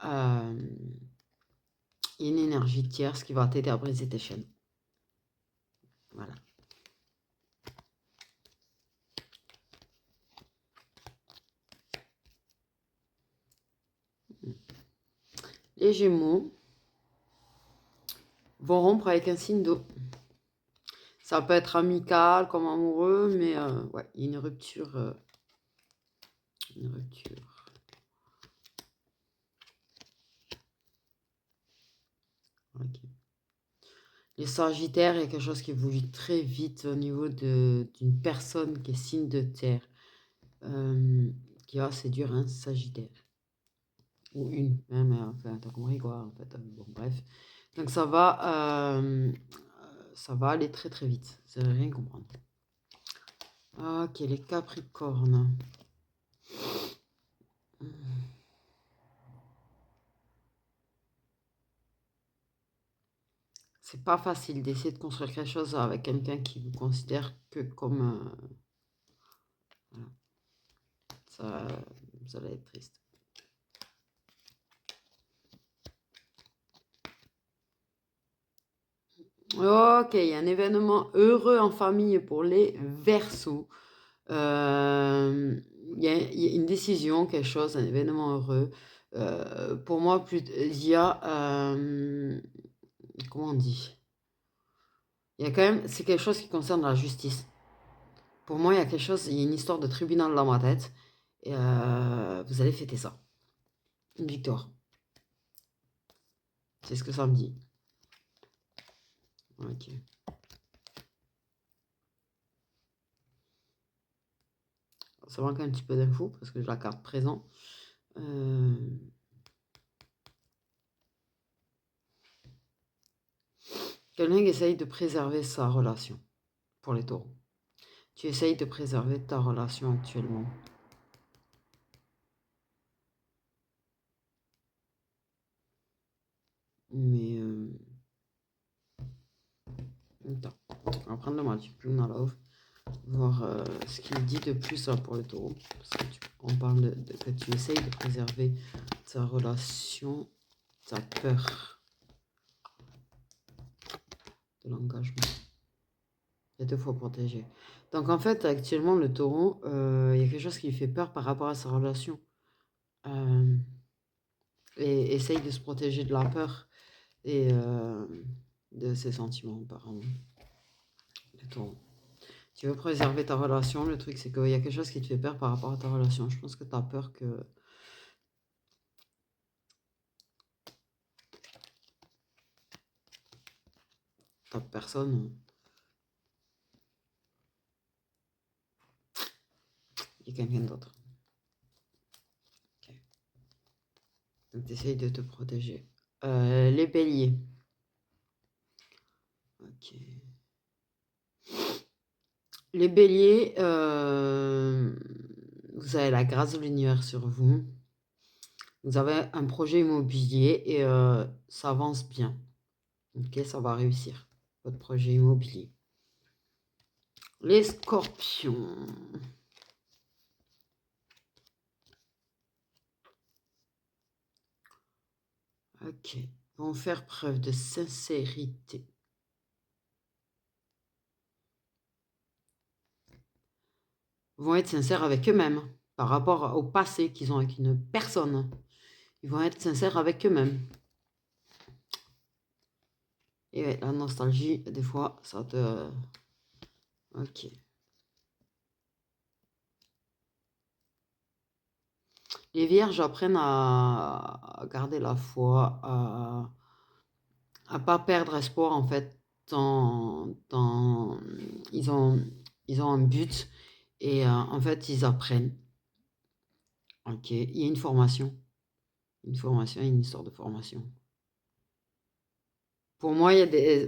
Une énergie tierce qui va t'aider à briser tes chaînes. Voilà. Les Gémeaux vont rompre avec un signe d'eau. Ça peut être amical comme amoureux, mais ouais, il y a une rupture. Une rupture. Ok. Les Sagittaires, il y a quelque chose qui évolue très vite au niveau d'une personne qui est signe de terre, qui va séduire un Sagittaire. Ou une, même, enfin, t'as compris quoi, en fait. Bon, bref. Donc ça va aller très très vite. Vous n'allez rien comprendre. Ok, les Capricornes. C'est pas facile d'essayer de construire quelque chose avec quelqu'un qui vous considère que comme... voilà. Ça va être triste. Ok, il y a un événement heureux en famille pour les Verseaux. Il y a une décision, quelque chose, un événement heureux. Pour moi, il y a... comment on dit? Il y a quand même... C'est quelque chose qui concerne la justice. Pour moi, il y a quelque chose... Il y a une histoire de tribunal dans ma tête. Et vous allez fêter ça. Une victoire. C'est ce que ça me dit. Ok. Ça manque un petit peu d'infos parce que j'ai la carte présent. Quelqu'un qui essaye de préserver sa relation pour les taureaux. Tu essayes de préserver ta relation actuellement. Mais... Attends, on va prendre le Magic Luna Love. Voir ce qu'il dit de plus là, pour le taureau. Parce que on parle que tu essayes de préserver ta relation, ta peur de l'engagement. Il y a 2 fois protégé. Donc en fait, actuellement, le taureau, il y a quelque chose qui lui fait peur par rapport à sa relation. Et essaye de se protéger de la peur et de ses sentiments, apparemment. Le taureau. Tu veux préserver ta relation, le truc c'est qu'il y a quelque chose qui te fait peur par rapport à ta relation. Je pense que tu as peur que ta personne, il y a quelqu'un d'autre. Okay. Donc tu essayes de te protéger. Les béliers. Ok. Les béliers, vous avez la grâce de l'univers sur vous. Vous avez un projet immobilier et ça avance bien. Ok, ça va réussir. votre projet immobilier. Les scorpions. Ok. Ils vont faire preuve de sincérité. Ils vont être sincères avec eux-mêmes par rapport au passé qu'ils ont avec une personne. Ils vont être sincères avec eux-mêmes. Et ouais, la nostalgie, des fois, ça te... Ok. Les vierges apprennent à garder la foi, à pas perdre espoir, en fait. Ils ont un but et en fait, ils apprennent. Ok. Il y a une formation. Une formation, une histoire de formation. Pour moi,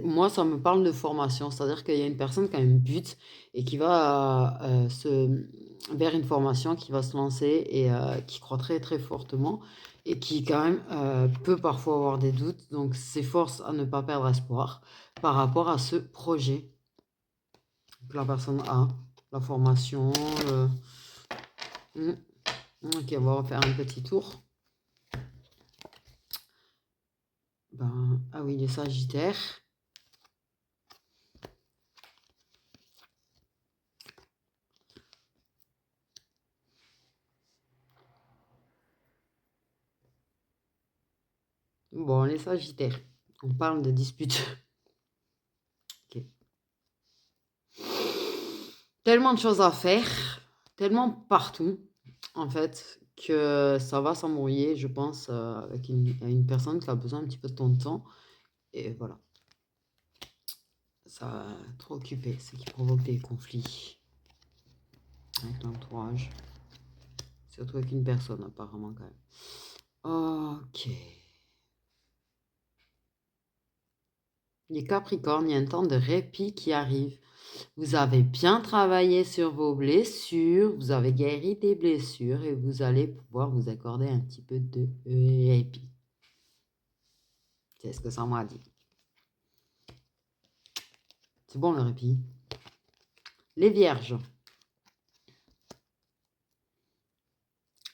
moi, ça me parle de formation, c'est-à-dire qu'il y a une personne qui a un but et qui va vers une formation, qui va se lancer et qui croit très très fortement et qui quand même peut parfois avoir des doutes, donc s'efforce à ne pas perdre espoir par rapport à ce projet que la personne a, la formation. Hmm. Ok, on va refaire un petit tour. Ah oui, les Sagittaires. Bon, les Sagittaires, on parle de dispute. Ok. Tellement de choses à faire, tellement partout, en fait, que ça va s'embrouiller, je pense, avec une personne qui a besoin un petit peu de ton temps. Et voilà, ça a trop occupé, ce qui provoque des conflits avec l'entourage. Surtout avec une personne, apparemment, quand même. Ok. Les Capricornes, il y a un temps de répit qui arrive. Vous avez bien travaillé sur vos blessures, vous avez guéri des blessures et vous allez pouvoir vous accorder un petit peu de répit. C'est ce que ça m'a dit. C'est bon le répit. Les Vierges.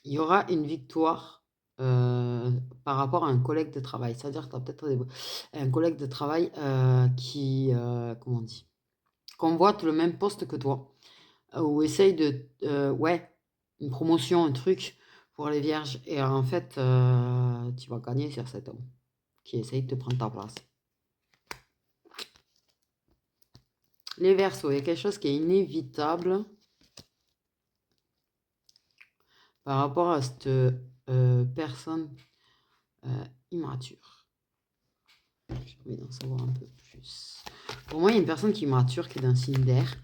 Il y aura une victoire par rapport à un collègue de travail. C'est-à-dire que tu as peut-être un collègue de travail qui, comment on dit, convoite le même poste que toi. Ou essaye de... ouais, une promotion, un truc pour les Vierges. Et en fait, tu vas gagner sur cet homme qui essaye de te prendre ta place. Les Verseaux, il y a quelque chose qui est inévitable par rapport à cette personne immature. J'ai envie d'en savoir un peu plus. Pour moi, il y a une personne qui est immature, qui est d'un signe d'air.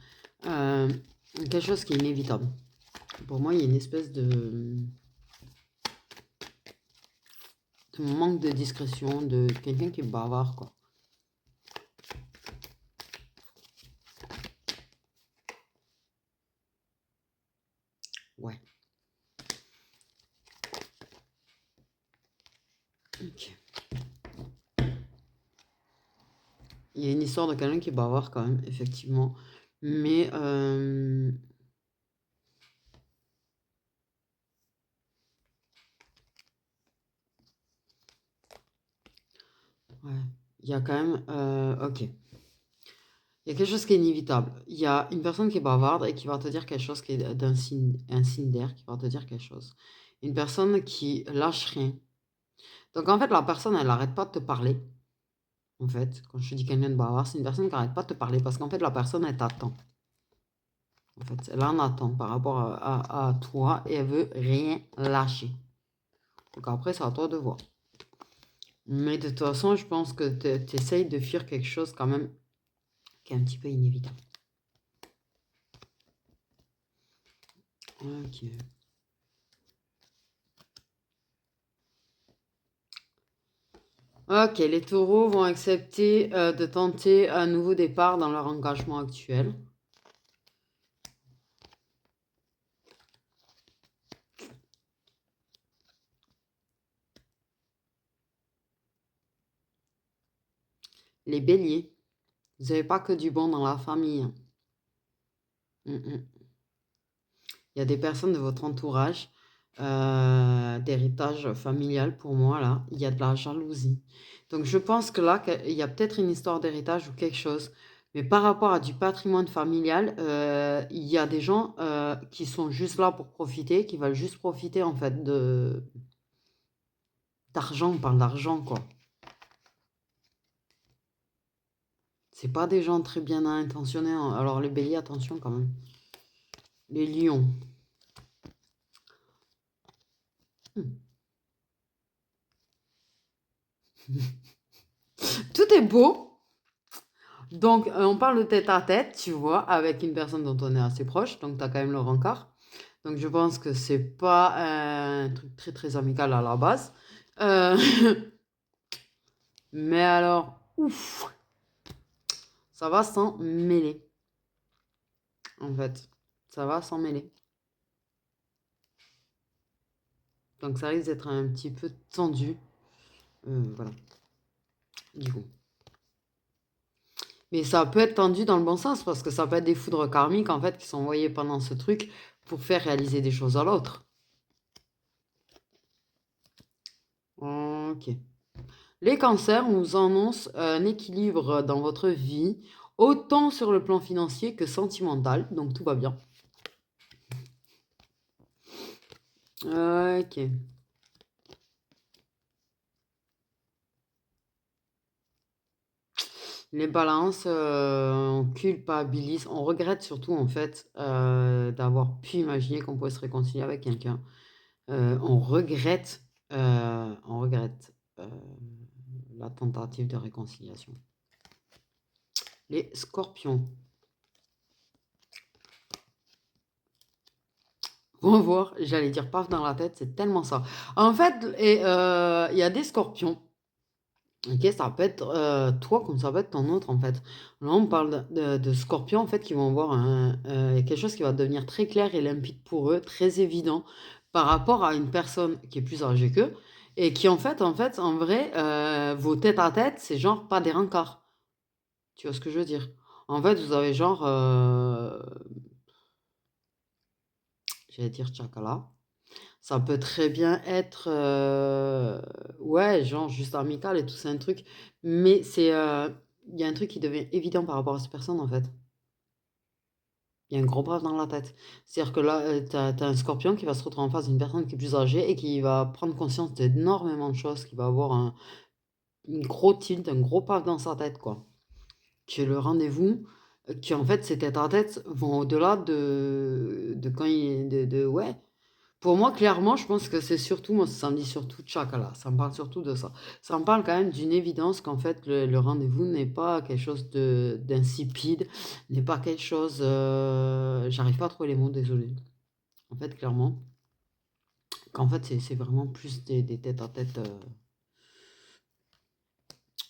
Quelque chose qui est inévitable. Pour moi, il y a une espèce de manque de discrétion, de quelqu'un qui est bavard, quoi. Ouais. Ok. Il y a une histoire de quelqu'un qui est bavard quand même, effectivement. Mais ouais, il y a quand même... ok. Il y a quelque chose qui est inévitable. Il y a une personne qui est bavarde et qui va te dire quelque chose qui est un signe d'air, qui va te dire quelque chose. Une personne qui lâche rien. Donc en fait, la personne, elle n'arrête pas de te parler. En fait, quand je te dis quelqu'un de bavard, c'est une personne qui n'arrête pas de te parler parce qu'en fait, la personne, elle t'attend. En fait, elle en attend par rapport à toi et elle veut rien lâcher. Donc après, c'est à toi de voir. Mais de toute façon, je pense que tu essayes de fuir quelque chose quand même qui est un petit peu inévitable. Ok. Ok, les taureaux vont accepter de tenter un nouveau départ dans leur engagement actuel. Les béliers. Vous n'avez pas que du bon dans la famille. Hein. Il y a des personnes de votre entourage d'héritage familial, pour moi, là, il y a de la jalousie. Donc, je pense que là, il y a peut-être une histoire d'héritage ou quelque chose. Mais par rapport à du patrimoine familial, il y a des gens qui sont juste là pour profiter, qui veulent juste profiter, en fait, d'argent, on parle d'argent, quoi. C'est pas des gens très bien intentionnés. Hein. Alors, les béliers, attention quand même. Les lions. Tout est beau. Donc, on parle de tête à tête, tu vois, avec une personne dont on est assez proche. Donc, tu as quand même le rencard. Donc, je pense que c'est pas un truc très, très amical à la base. Euh, Mais alors, ouf, ça va s'en mêler, en fait. Ça va s'en mêler. Donc, ça risque d'être un petit peu tendu. Voilà, du coup. Mais ça peut être tendu dans le bon sens, parce que ça peut être des foudres karmiques, en fait, qui sont envoyées pendant ce truc pour faire réaliser des choses à l'autre. Ok. Les cancers nous annoncent un équilibre dans votre vie, autant sur le plan financier que sentimental, donc tout va bien. Ok. Les balances, on culpabilise, on regrette surtout en fait d'avoir pu imaginer qu'on pouvait se réconcilier avec quelqu'un. On regrette la tentative de réconciliation. Les scorpions. Vont voir, j'allais dire paf dans la tête, c'est tellement ça. En fait, il y a des scorpions. Ok, ça peut être toi comme ça peut être ton autre en fait. Là, on parle de scorpions en fait qui vont avoir quelque chose qui va devenir très clair et limpide pour eux, très évident par rapport à une personne qui est plus âgée qu'eux et qui en fait, en vrai, vos tête à tête, c'est genre pas des rencarts. Tu vois ce que je veux dire? En fait, vous avez genre, j'allais dire tchakala. Ça peut très bien être, ouais, genre juste amical et tout, c'est un truc. Mais il y a un truc qui devient évident par rapport à cette personne, en fait. Il y a un gros brave dans la tête. C'est-à-dire que là, t'as un scorpion qui va se retrouver en face d'une personne qui est plus âgée et qui va prendre conscience d'énormément de choses, qui va avoir une gros tilt, un gros paf dans sa tête, quoi. Qui est le rendez-vous, qui en fait, ces tête à tête vont au-delà de quand il ouais. Pour moi, clairement, je pense que c'est surtout, moi, ça me dit surtout Tchakala. Ça me parle surtout de ça. Ça me parle quand même d'une évidence qu'en fait, le rendez-vous n'est pas quelque chose d'insipide, n'est pas quelque chose. J'arrive pas à trouver les mots, désolé. En fait, clairement, qu'en fait, c'est vraiment plus des têtes à tête.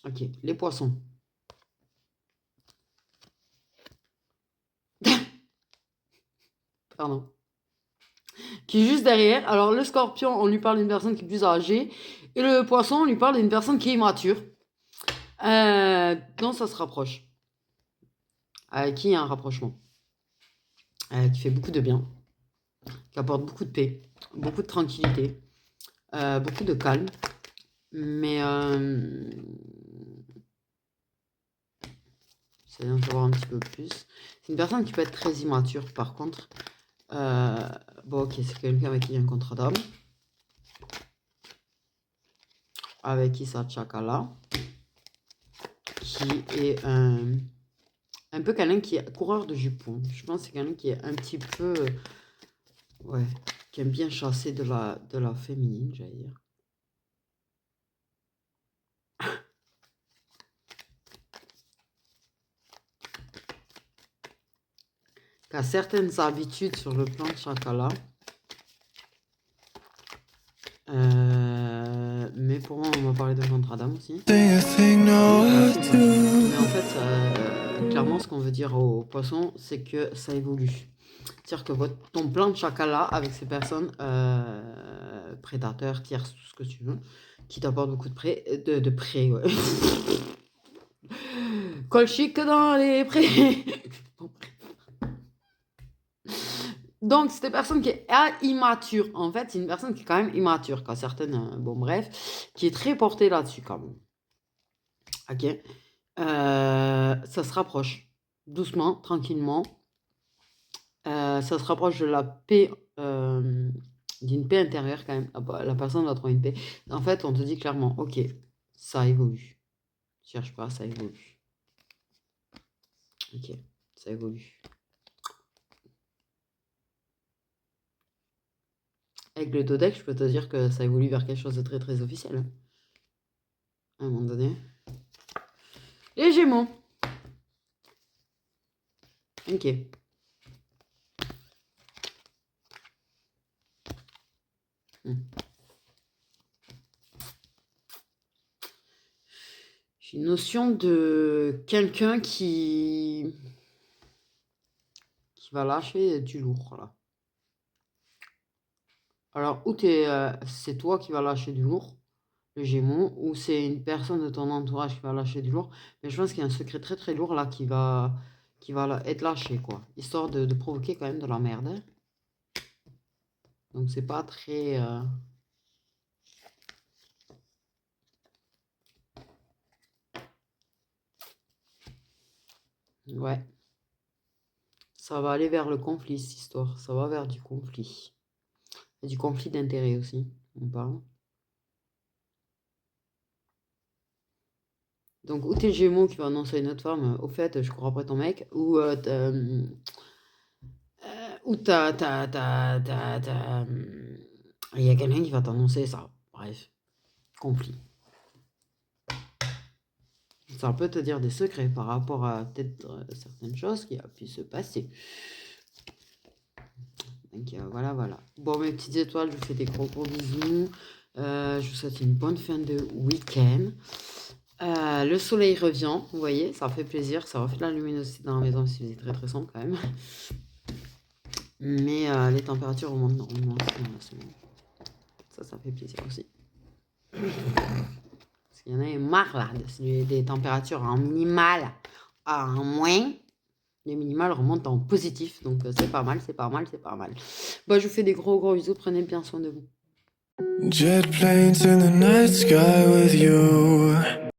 Ok, les poissons. Pardon. Qui est juste derrière. Alors, le scorpion, on lui parle d'une personne qui est plus âgée. Et le poisson, on lui parle d'une personne qui est immature. Donc, ça se rapproche. Qui il y a un rapprochement. Qui fait beaucoup de bien, qui apporte beaucoup de paix, beaucoup de tranquillité, beaucoup de calme. Mais c'est d'en savoir un petit peu plus. C'est une personne qui peut être très immature, par contre. Bon, ok, c'est quelqu'un avec qui il y a un contrat d'âme. Avec qui ça Tchakala. Qui est un peu quelqu'un qui est coureur de jupons. Je pense que c'est quelqu'un qui est un petit peu. Ouais, qui aime bien chasser de la féminine, j'allais dire. Qui a certaines habitudes sur le plan de Chakala. Mais pour moi, on m'a parlé de contrat d'âme aussi. Mais en fait, clairement, ce qu'on veut dire aux poissons, c'est que ça évolue. C'est-à-dire que ton plan de Chakala avec ces personnes, prédateurs, tierces, tout ce que tu veux, qui t'apportent beaucoup de prêts, ouais. Colchique dans les prés. Donc, c'est une personne qui est immature. En fait, c'est une personne qui est quand même immature. Quand certaines, bon bref, qui est très portée là-dessus quand même. Ok. Ça se rapproche doucement, tranquillement. Ça se rapproche de la paix, d'une paix intérieure quand même. La personne va trouver une paix. En fait, on te dit clairement, ok, ça évolue. Cherche pas, ça évolue. Ok, ça évolue. Avec le Dodex, je peux te dire que ça évolue vers quelque chose de très très officiel. Hein. À un moment donné. Les Gémeaux. Ok. J'ai une notion de quelqu'un qui va lâcher du lourd là. Alors, ou c'est toi qui vas lâcher du lourd, le Gémeaux, ou c'est une personne de ton entourage qui va lâcher du lourd. Mais je pense qu'il y a un secret très très lourd là qui va être lâché, quoi. Histoire de provoquer quand même de la merde. Hein. Donc c'est pas très... Ouais. Ça va aller vers le conflit, cette histoire. Ça va vers du conflit. Et du conflit d'intérêts aussi, on parle. Donc, ou t'es Gémeaux qui va annoncer à une autre femme, au fait, je cours après ton mec, ou il y a quelqu'un qui va t'annoncer ça. Bref, conflit. Ça peut te dire des secrets par rapport à peut-être certaines choses qui a pu se passer. Donc voilà. Bon, mes petites étoiles, je vous fais des gros bisous. Je vous souhaite une bonne fin de week-end. Le soleil revient, vous voyez, ça fait plaisir, ça refait de la luminosité dans la maison, si vous êtes très très sombre quand même. Mais les températures remontent normalement dans la semaine. Ça fait plaisir aussi. Parce qu'il y en a marre là, des températures en minimal en moins. Les minimales remontent en positif, donc c'est pas mal. Bon, je vous fais des gros bisous, prenez bien soin de vous. Jet planes in the night sky with you.